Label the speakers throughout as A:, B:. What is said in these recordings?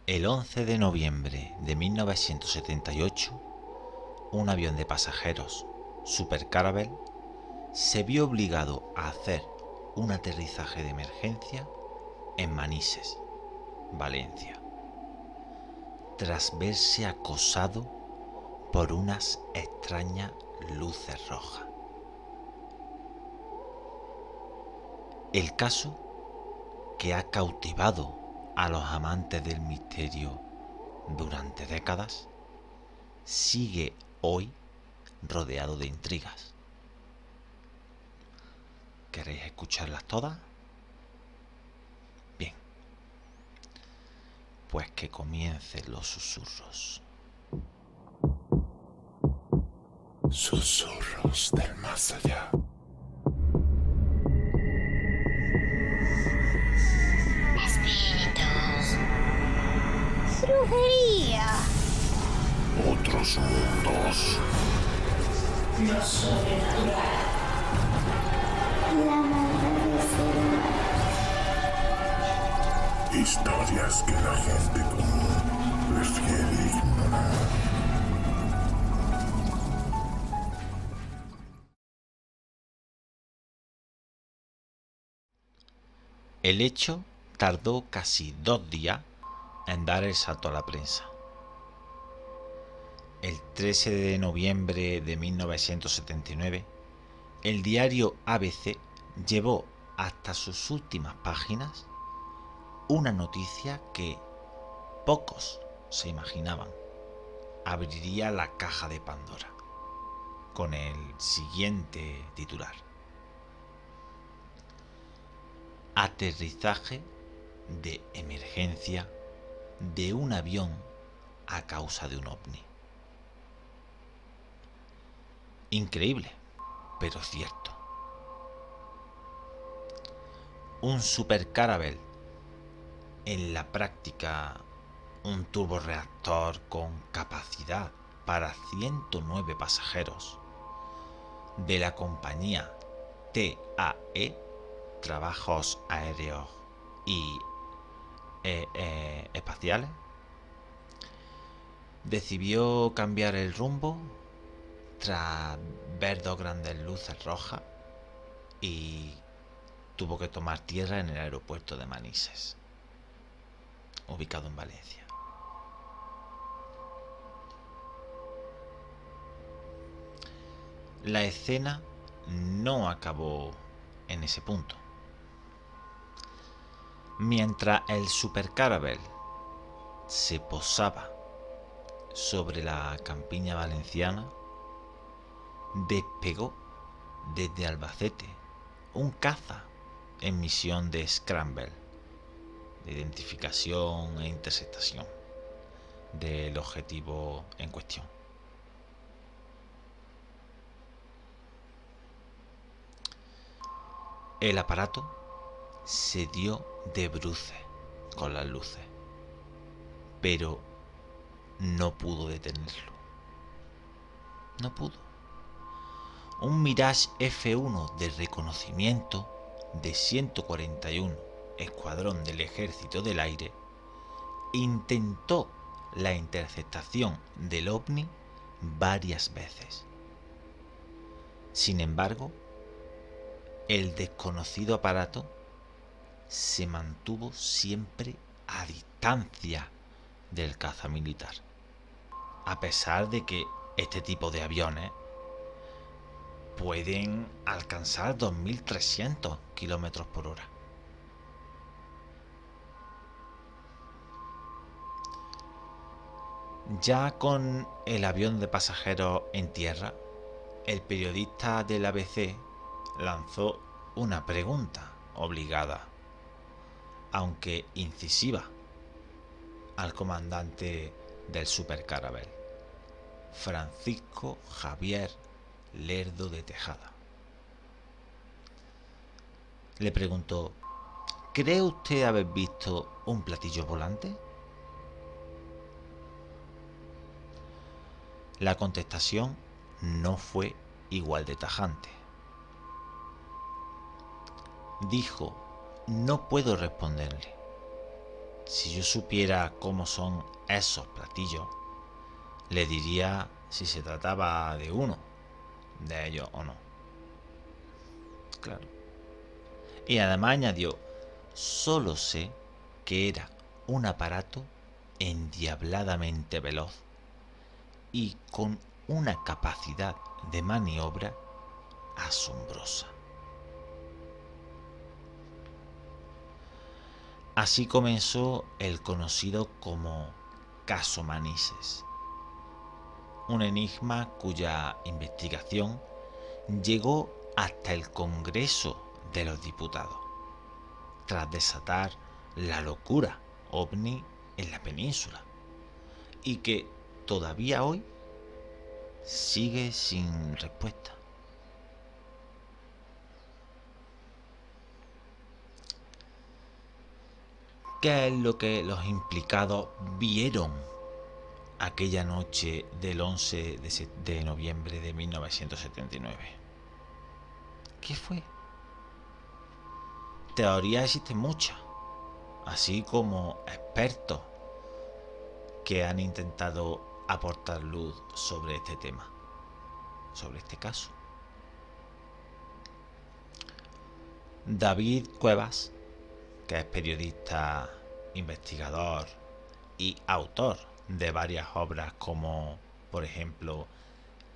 A: El 11 de noviembre de 1978, un avión de pasajeros Super Caravelle se vio obligado a hacer un aterrizaje de emergencia en Manises, Valencia, tras verse acosado por unas extrañas luces rojas. El caso, que ha cautivado a los amantes del misterio durante décadas, sigue hoy rodeado de intrigas. ¿Queréis escucharlas todas? Bien, pues que comiencen los susurros.
B: Susurros del más allá.
C: Espíritus. Brujería.
B: Otros mundos.
C: Lo sobrenatural. La maldad del ser humano.
B: Historias que la gente común prefiere ignorar.
A: El hecho tardó casi 2 días en dar el salto a la prensa. El 13 de noviembre de 1979, el diario ABC llevó hasta sus últimas páginas una noticia que pocos se imaginaban abriría la caja de Pandora, con el siguiente titular: aterrizaje de emergencia de un avión a causa de un ovni. Increíble, pero cierto. Un Super Caravelle, en la práctica un turborreactor con capacidad para 109 pasajeros, de la compañía TAE, Trabajos Aéreos y Espaciales, decidió cambiar el rumbo tras ver 2 grandes luces rojas y tuvo que tomar tierra en el aeropuerto de Manises, ubicado en Valencia. La escena no acabó en ese punto. Mientras el Super Caravelle se posaba sobre la campiña valenciana, despegó desde Albacete un caza en misión de Scramble, de identificación e interceptación del objetivo en cuestión. El aparato se dio de bruces con las luces, pero no pudo detenerlo. No pudo. Un Mirage F1 de reconocimiento de 141 Escuadrón del Ejército del Aire intentó la interceptación del ovni varias veces. Sin embargo, el desconocido aparato se mantuvo siempre a distancia del caza militar, a pesar de que este tipo de aviones pueden alcanzar 2.300 kilómetros por hora. Ya con el avión de pasajeros en tierra, el periodista del ABC lanzó una pregunta obligada, aunque incisiva, al comandante del Super Caravelle, Francisco Javier Lerdo de Tejada. Le preguntó: ¿cree usted haber visto un platillo volante? La contestación no fue igual de tajante. Dijo: no puedo responderle. si yo supiera cómo son esos platillos, le diría si se trataba de uno de ellos o no. Claro. Y además añadió, solo sé que era un aparato endiabladamente veloz y con una capacidad de maniobra asombrosa. Así comenzó el conocido como Caso Manises, un enigma cuya investigación llegó hasta el Congreso de los Diputados, tras desatar la locura ovni en la península, y que todavía hoy sigue sin respuesta. ¿Qué es lo que los implicados vieron aquella noche del 11 de noviembre de 1979? ¿Qué fue? Teorías existen muchas, así como expertos que han intentado aportar luz sobre este tema, sobre este caso. David Cuevas, que es periodista, investigador y autor de varias obras como, por ejemplo,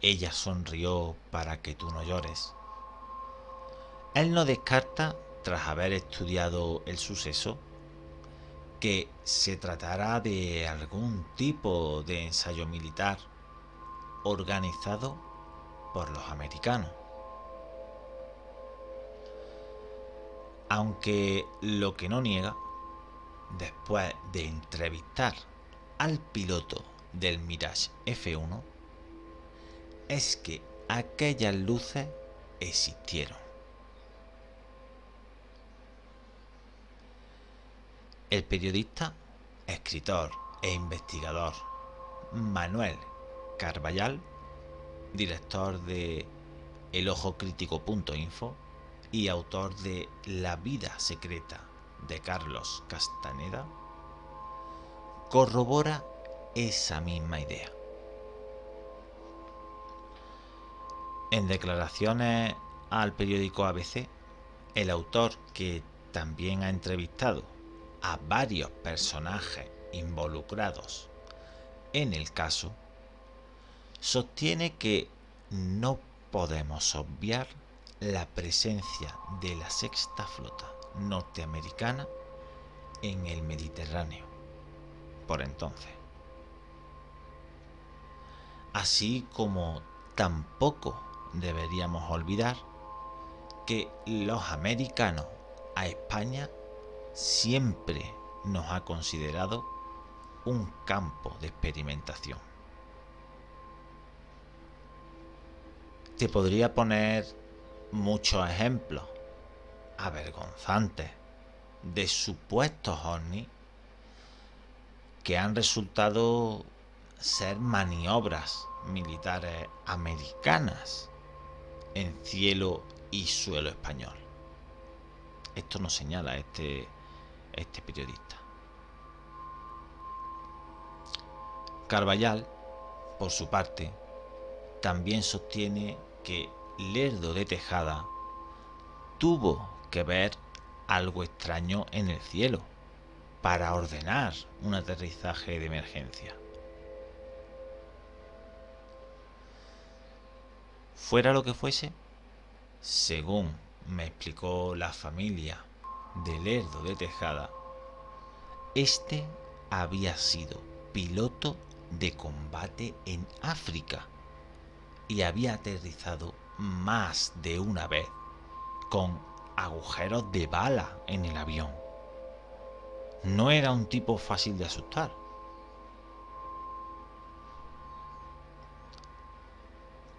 A: Ella sonrió para que tú no llores. Él no descarta, tras haber estudiado el suceso, que se tratara de algún tipo de ensayo militar organizado por los americanos. Aunque lo que no niega, después de entrevistar al piloto del Mirage F1, es que aquellas luces existieron. El periodista, escritor e investigador Manuel Carballal, director de elojocrítico.info y autor de La vida secreta de Carlos Castaneda, corrobora esa misma idea. En declaraciones al periódico ABC, el autor, que también ha entrevistado a varios personajes involucrados en el caso, sostiene que no podemos obviar la presencia de la sexta flota norteamericana en el Mediterráneo por entonces, así como tampoco deberíamos olvidar que los americanos a España siempre nos ha considerado un campo de experimentación. Te podría poner muchos ejemplos avergonzantes de supuestos ovnis que han resultado ser maniobras militares americanas en cielo y suelo español. Esto nos señala este periodista. Carballal, por su parte, también sostiene que Lerdo de Tejada tuvo que ver algo extraño en el cielo para ordenar un aterrizaje de emergencia. Fuera lo que fuese, según me explicó la familia de Lerdo de Tejada, este había sido piloto de combate en África y había aterrizado más de una vez con agujeros de bala en el avión. No era un tipo fácil de asustar.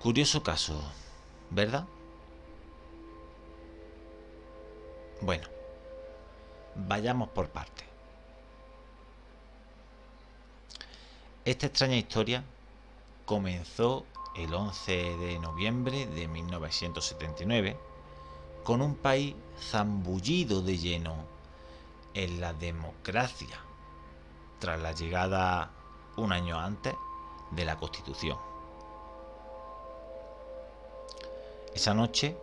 A: Curioso caso, ¿verdad? Bueno, vayamos por partes. Esta extraña historia comenzó el 11 de noviembre de 1979 con un país zambullido de lleno en la democracia tras la llegada un año antes de la Constitución. Esa noche,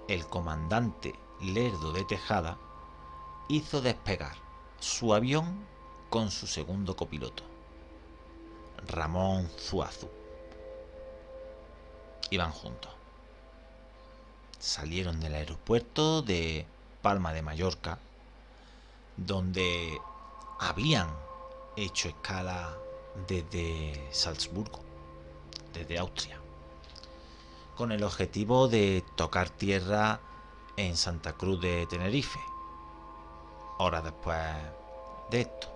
A: el comandante Lerdo de Tejada hizo despegar su avión con su segundo copiloto, Ramón Zuazo. Iban juntos. Salieron del aeropuerto de Palma de Mallorca, donde habían hecho escala desde Salzburgo, desde Austria, con el objetivo de tocar tierra en Santa Cruz de Tenerife, horas después de esto.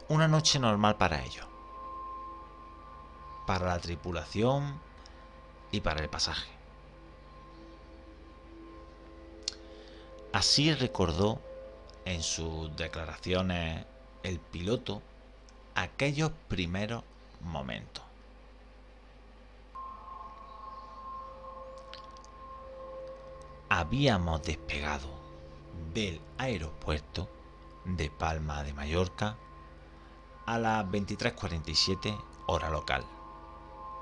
A: Una noche normal para ellos, para la tripulación y para el pasaje. Así recordó en sus declaraciones el piloto aquellos primeros momentos. Habíamos despegado del aeropuerto de Palma de Mallorca a las 23:47 hora local,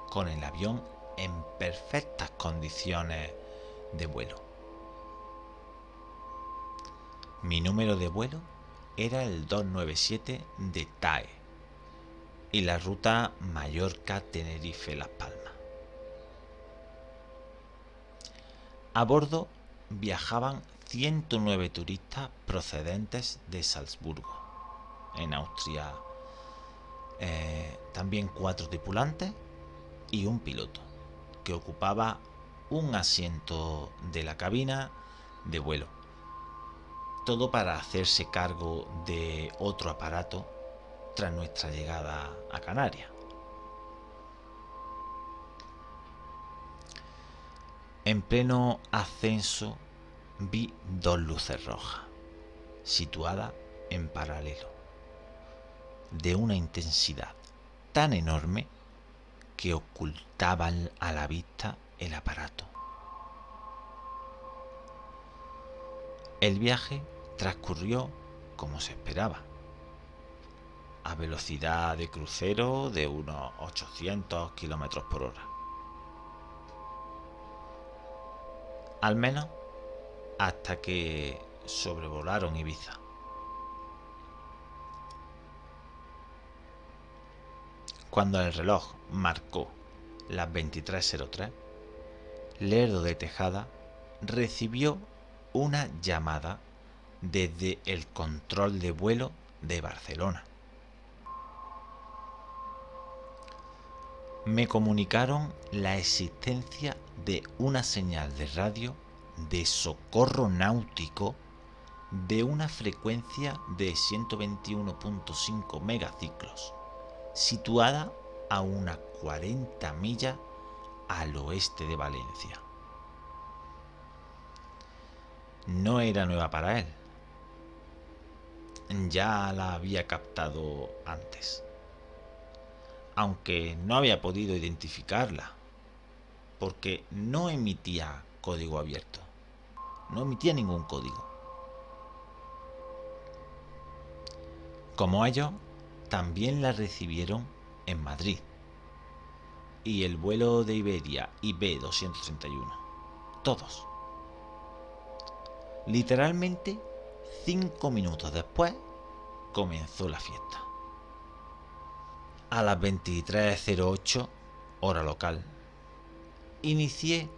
A: con el avión en perfectas condiciones de vuelo. Mi número de vuelo era el 297 de TAE y la ruta Mallorca-Tenerife-Las Palmas. A bordo viajaban 109 turistas procedentes de Salzburgo, en Austria. También 4 tripulantes y un piloto, que ocupaba un asiento de la cabina de vuelo. Todo para hacerse cargo de otro aparato tras nuestra llegada a Canarias. En pleno ascenso vi 2 luces rojas, situadas en paralelo, de una intensidad tan enorme que ocultaban a la vista el aparato. El viaje transcurrió como se esperaba, a velocidad de crucero de unos 800 km por hora. Al menos hasta que sobrevolaron Ibiza. Cuando el reloj marcó las 23:03, Lerdo de Tejada recibió una llamada desde el control de vuelo de Barcelona. Me comunicaron la existencia de una señal de radio de socorro náutico de una frecuencia de 121.5 megaciclos, situada a unas 40 millas al oeste de Valencia. No era nueva para él. Ya la había captado antes, aunque no había podido identificarla, porque no emitía código abierto, no emitía ningún código. Como ellos, también la recibieron en Madrid y el vuelo de Iberia IB-231, todos. Literalmente 5 minutos después comenzó la fiesta. A las 23:08 hora local, inicié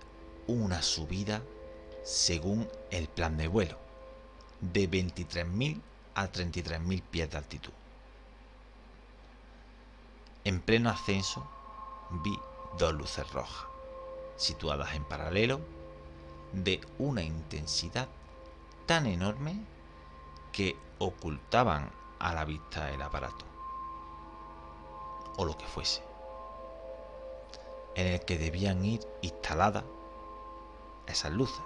A: una subida según el plan de vuelo, de 23.000 a 33.000 pies de altitud. En pleno ascenso vi 2 luces rojas, situadas en paralelo, de una intensidad tan enorme que ocultaban a la vista el aparato, o lo que fuese, en el que debían ir instaladas esas luces,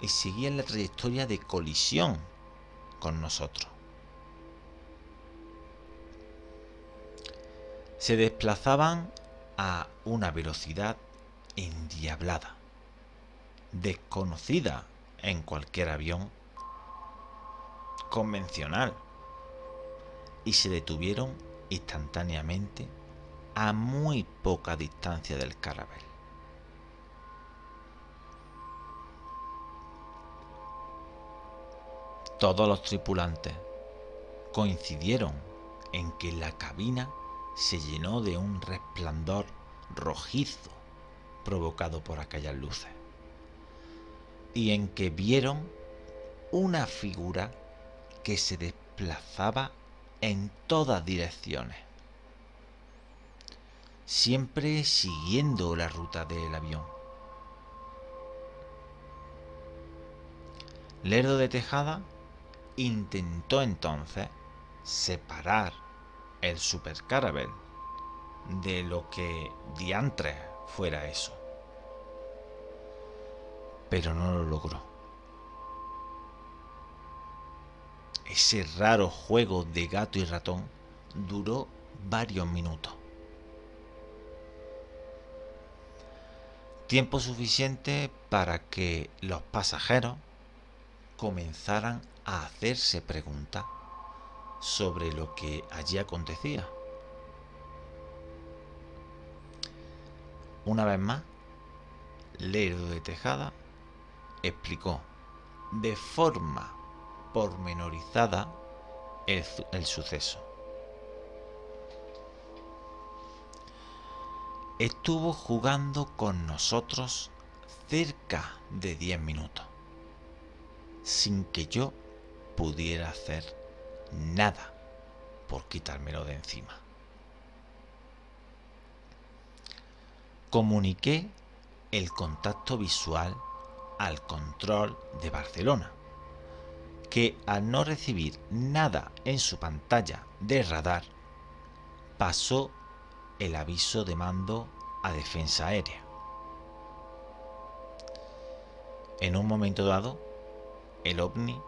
A: y seguían la trayectoria de colisión con nosotros. Se desplazaban a una velocidad endiablada, desconocida en cualquier avión, convencional y se detuvieron instantáneamente a muy poca distancia del Caravelle. Todos los tripulantes coincidieron en que la cabina se llenó de un resplandor rojizo provocado por aquellas luces, y en que vieron una figura que se desplazaba en todas direcciones, siempre siguiendo la ruta del avión. Lerdo de Tejada intentó entonces separar el Super Caravelle de lo que diantres fuera eso, pero no lo logró. Ese raro juego de gato y ratón duró varios minutos. Tiempo suficiente para que los pasajeros comenzaran a hacerse preguntas sobre lo que allí acontecía. Una vez más, Lerdo de Tejada explicó de forma pormenorizada el suceso. Estuvo jugando con nosotros cerca de 10 minutos, sin que yo pudiera hacer nada por quitármelo de encima. Comuniqué el contacto visual al control de Barcelona, que al no recibir nada en su pantalla de radar, pasó el aviso de mando a defensa aérea. En un momento dado, el ovni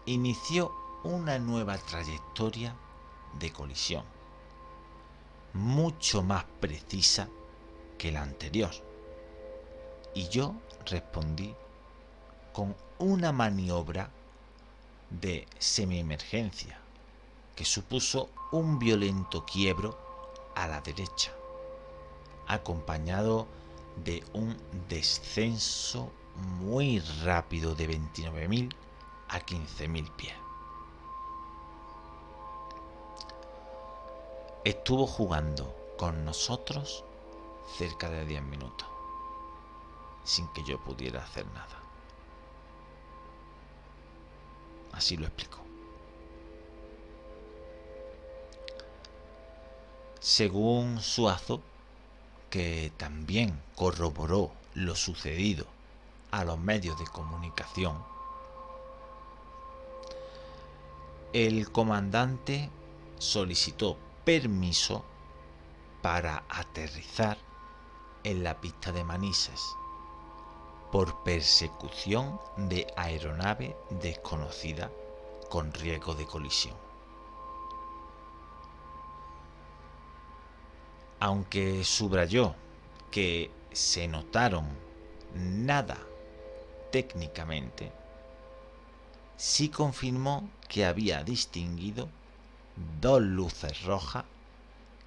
A: inició una nueva trayectoria de colisión, mucho más precisa que la anterior, y yo respondí con una maniobra de semiemergencia que supuso un violento quiebro a la derecha, acompañado de un descenso muy rápido de 29.000 a 15.000 pies. Estuvo jugando con nosotros cerca de 10 minutos, sin que yo pudiera hacer nada. Así lo explicó. Según Suazo, que también corroboró lo sucedido a los medios de comunicación, el comandante solicitó permiso para aterrizar en la pista de Manises por persecución de aeronave desconocida con riesgo de colisión. Aunque subrayó que se notaron nada técnicamente, sí confirmó que había distinguido dos luces rojas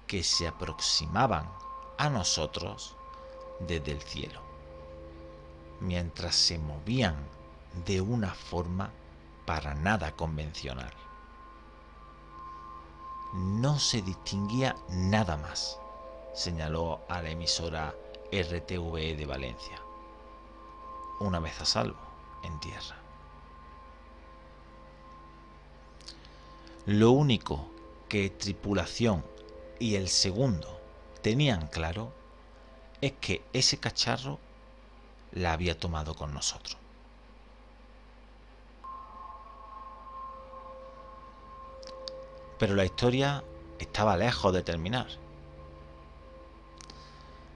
A: que se aproximaban a nosotros desde el cielo, mientras se movían de una forma para nada convencional. No se distinguía nada más, señaló a la emisora RTVE de Valencia, una vez a salvo en tierra. Lo único que tripulación y el segundo tenían claro es que ese cacharro la había tomado con nosotros. Pero la historia estaba lejos de terminar.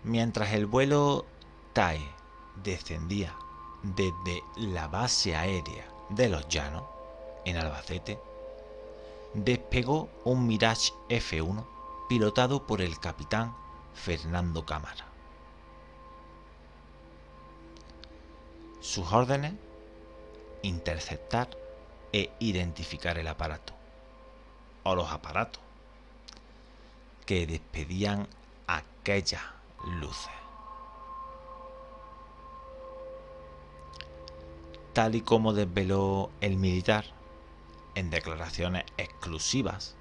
A: Mientras el vuelo TAE descendía desde la base aérea de Los Llanos, en Albacete, despegó un Mirage F1 pilotado por el capitán Fernando Cámara. Sus órdenes: interceptar e identificar el aparato o los aparatos que despedían aquellas luces. Tal y como desveló el militar en declaraciones exclusivas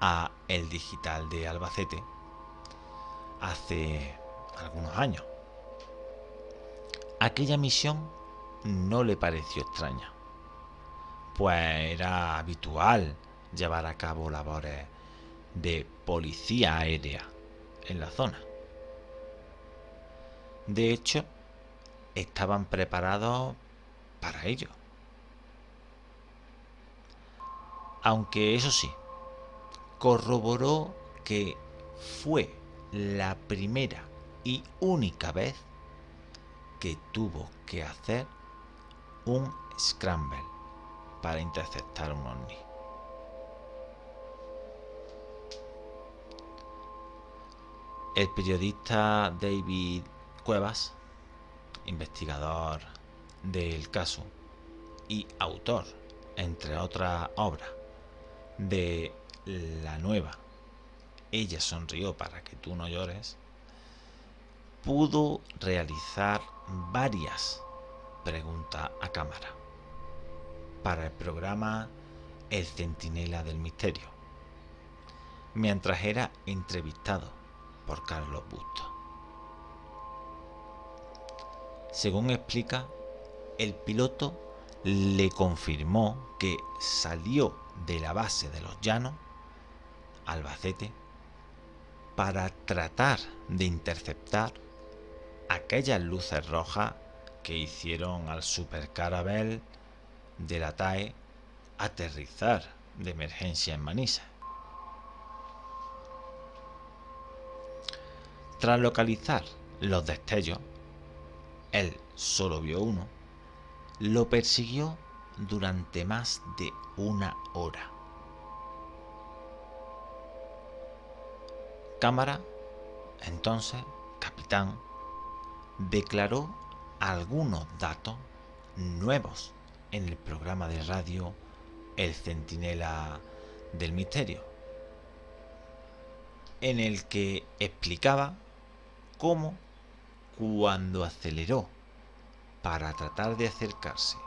A: a El Digital de Albacete hace algunos años, aquella misión no le pareció extraña, pues era habitual llevar a cabo labores de policía aérea en la zona. De hecho, estaban preparados para ello. Aunque eso sí, corroboró que fue la primera y única vez que tuvo que hacer un scramble para interceptar un ovni. El periodista David Cuevas, investigador del caso y autor, entre otras obras, de la nueva Ella sonrió para que tú no llores, pudo realizar varias preguntas a cámara para el programa El Centinela del Misterio, mientras era entrevistado por Carlos Bustos. Según explica, el piloto le confirmó que salió de la base de Los Llanos, Albacete, para tratar de interceptar aquellas luces rojas que hicieron al Super Caravelle de la TAE aterrizar de emergencia en Manises. Tras localizar los destellos, él solo vio uno, lo persiguió durante más de una hora. Cámara, entonces, capitán, declaró algunos datos nuevos en el programa de radio El Centinela del Misterio, en el que explicaba cómo, cuando aceleró para tratar de acercarse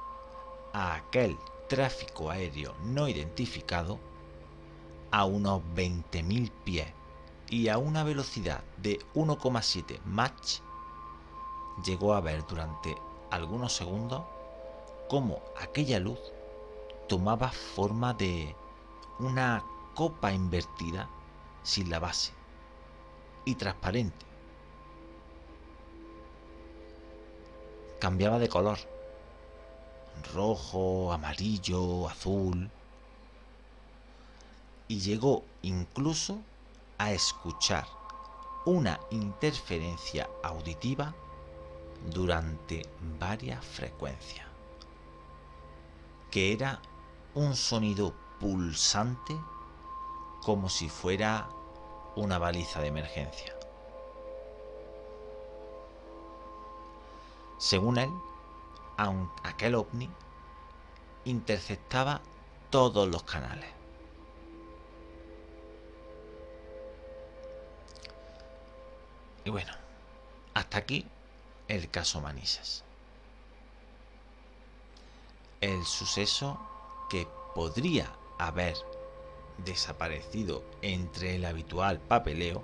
A: a aquel tráfico aéreo no identificado a unos 20.000 pies y a una velocidad de 1,7 Mach, llegó a ver durante algunos segundos cómo aquella luz tomaba forma de una copa invertida sin la base y transparente. Cambiaba de color: rojo, amarillo, azul, y llegó incluso a escuchar una interferencia auditiva durante varias frecuencias, que era un sonido pulsante como si fuera una baliza de emergencia. Según él, aquel ovni interceptaba todos los canales. Y bueno, hasta aquí el caso Manises. El suceso que podría haber desaparecido entre el habitual papeleo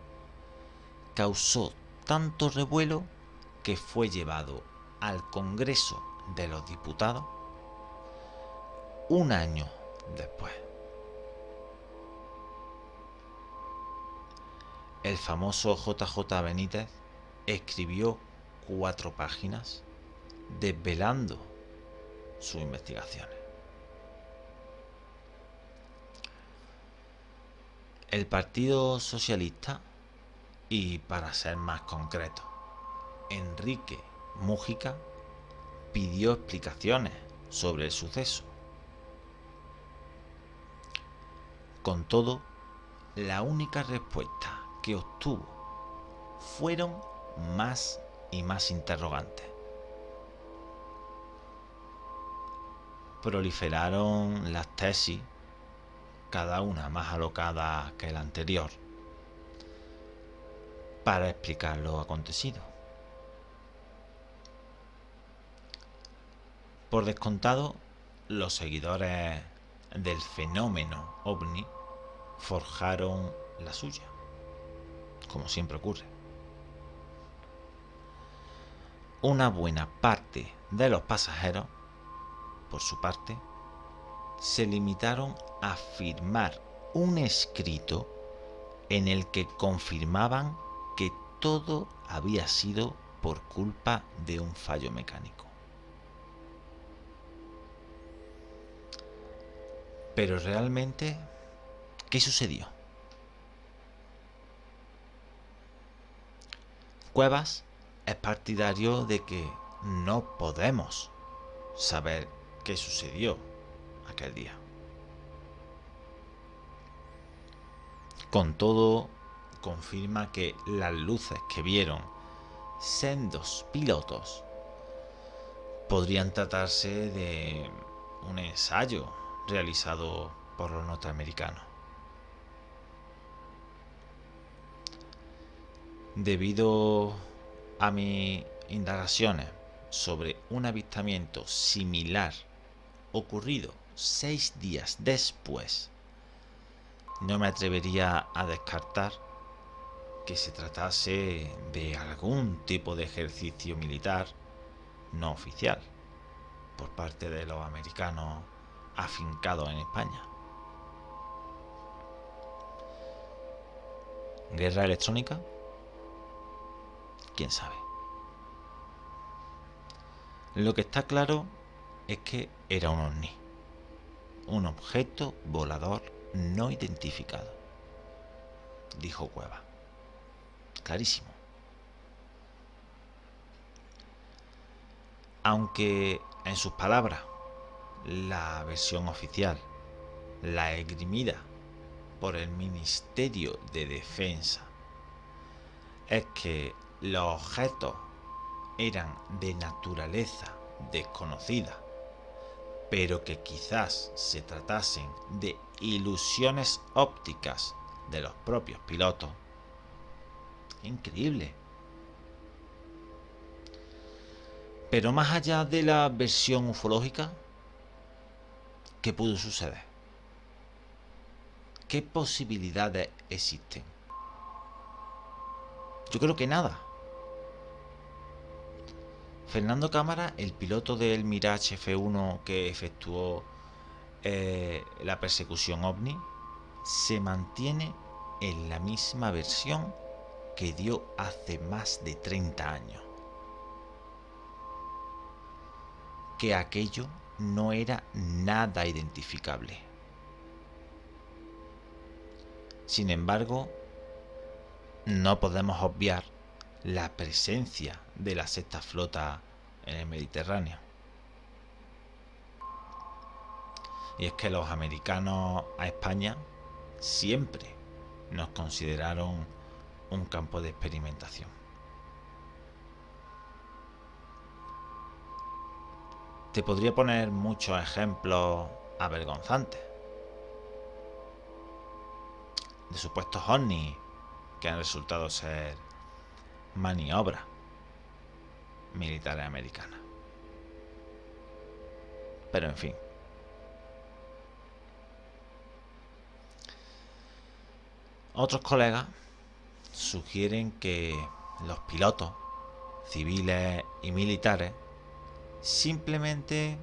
A: causó tanto revuelo que fue llevado al Congreso de los Diputados un año después. El famoso JJ Benítez escribió 4 páginas desvelando sus investigaciones. El Partido Socialista, y para ser más concreto, Enrique Mújica, pidió explicaciones sobre el suceso. Con todo, la única respuesta que obtuvo fueron más y más interrogantes. proliferaron las tesis, cada una más alocada que la anterior, para explicar lo acontecido. Por descontado, los seguidores del fenómeno ovni forjaron la suya, como siempre ocurre. Una buena parte de los pasajeros, por su parte, se limitaron a firmar un escrito en el que confirmaban que todo había sido por culpa de un fallo mecánico. Pero realmente, ¿qué sucedió? Cuevas es partidario de que no podemos saber qué sucedió aquel día. Con todo, confirma que las luces que vieron sendos pilotos podrían tratarse de un ensayo realizado por los norteamericanos. Debido a mis indagaciones sobre un avistamiento similar ocurrido 6 días después, no me atrevería a descartar que se tratase de algún tipo de ejercicio militar no oficial por parte de los americanos afincados en España. ¿Guerra electrónica? ¿Quién sabe? Lo que está claro es que era un ovni, un objeto volador no identificado, dijo Cueva. Clarísimo. Aunque, en sus palabras, la versión oficial, la esgrimida por el Ministerio de Defensa, es que los objetos eran de naturaleza desconocida, pero que quizás se tratasen de ilusiones ópticas de los propios pilotos. Increíble. Pero más allá de la versión ufológica, ¿qué pudo suceder? ¿Qué posibilidades existen? Yo creo que nada. Fernando Cámara, el piloto del Mirage F1 que efectuó la persecución ovni, se mantiene en la misma versión que dio hace más de 30 años. Que aquello no era nada identificable. Sin embargo, no podemos obviar la presencia de la sexta flota en el Mediterráneo. Y es que los americanos a España siempre nos consideraron un campo de experimentación. Te podría poner muchos ejemplos avergonzantes de supuestos ovnis que han resultado ser maniobras militares americanas. Pero en fin. Otros colegas sugieren que los pilotos civiles y militares simplemente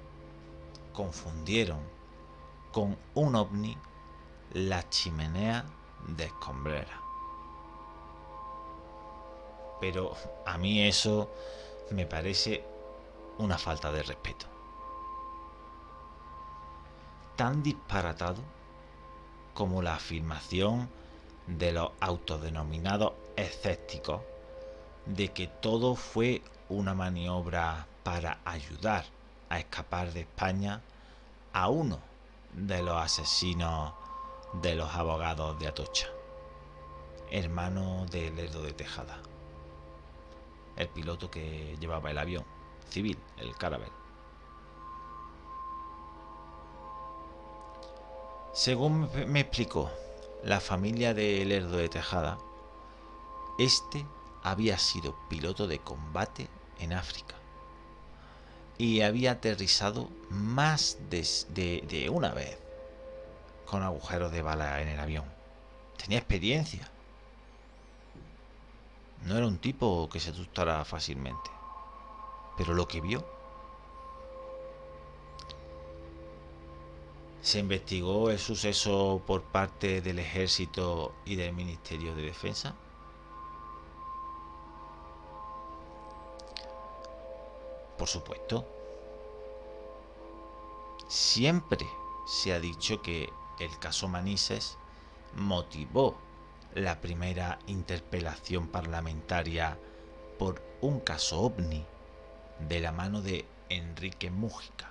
A: confundieron con un ovni la chimenea de escombrera. Pero a mí eso me parece una falta de respeto. Tan disparatado como la afirmación de los autodenominados escépticos de que todo fue una maniobra para ayudar a escapar de España a uno de los asesinos de los abogados de Atocha, hermano de Lerdo de Tejada, el piloto que llevaba el avión civil, el Caravel. Según me explicó la familia de Lerdo de Tejada, este había sido piloto de combate en África y había aterrizado más de una vez con agujeros de bala en el avión. Tenía experiencia. No era un tipo que se asustara fácilmente. Pero lo que vio... Se investigó el suceso por parte del Ejército y del Ministerio de Defensa. Por supuesto. Siempre se ha dicho que el caso Manises motivó la primera interpelación parlamentaria por un caso ovni de la mano de Enrique Múgica.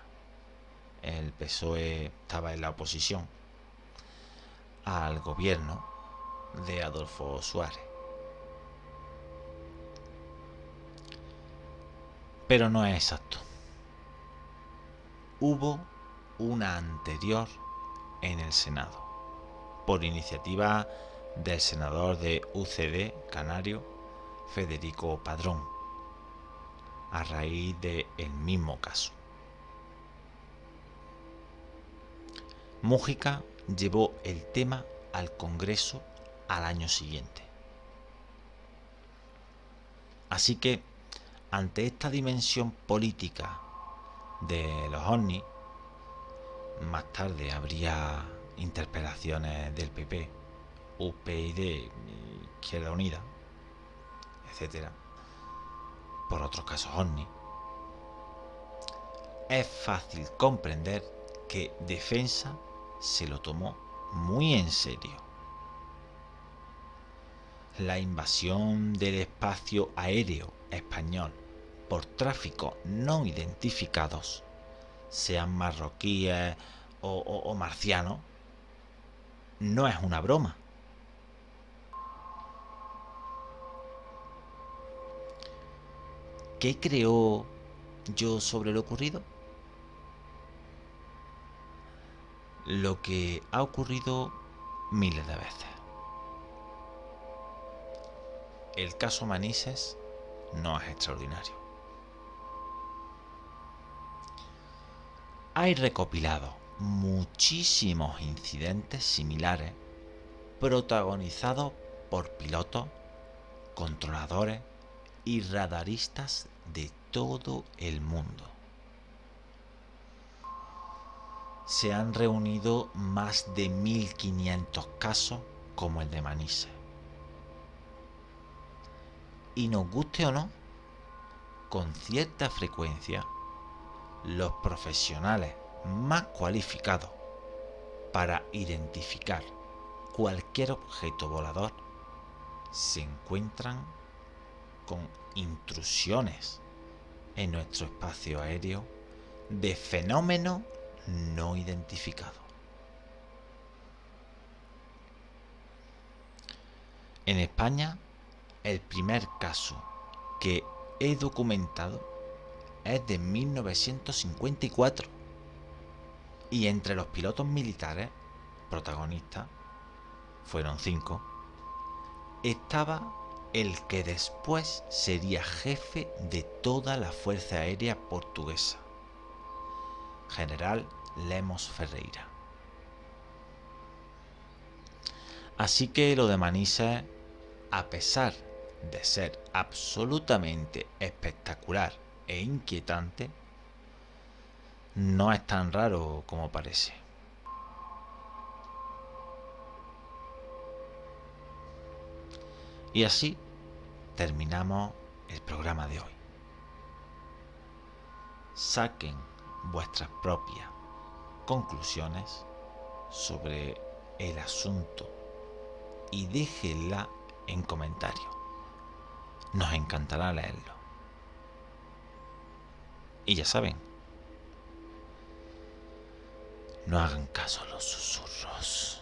A: El PSOE estaba en la oposición al gobierno de Adolfo Suárez. Pero no es exacto. Hubo una anterior en el Senado, por iniciativa del senador de UCD canario, Federico Padrón, a raíz del mismo caso. Múgica llevó el tema al Congreso al año siguiente. Así que, ante esta dimensión política de los ovnis, más tarde habría interpelaciones del PP, UPyD, Izquierda Unida, etcétera, por otros casos ovni. Es fácil comprender que Defensa se lo tomó muy en serio. La invasión del espacio aéreo español por tráficos no identificados, sean marroquíes o marcianos, no es una broma. ¿Qué creo yo sobre lo ocurrido? Lo que ha ocurrido miles de veces. El caso Manises no es extraordinario. Hay recopilado muchísimos incidentes similares protagonizados por pilotos, controladores y radaristas de todo el mundo. Se han reunido más de 1500 casos como el de Manises. Y nos guste o no, con cierta frecuencia, los profesionales más cualificados para identificar cualquier objeto volador se encuentran con intrusiones en nuestro espacio aéreo de fenómenos no identificados. En España, el primer caso que he documentado es de 1954 y entre los pilotos militares protagonistas, fueron 5, estaba el que después sería jefe de toda la Fuerza Aérea Portuguesa, General Lemos Ferreira. Así que lo de Manises, a pesar de ser absolutamente espectacular e inquietante, no es tan raro como parece. Y así terminamos el programa de hoy. Saquen vuestras propias conclusiones sobre el asunto y déjenla en comentarios. Nos encantará leerlo. Y ya saben, no hagan caso a los susurros.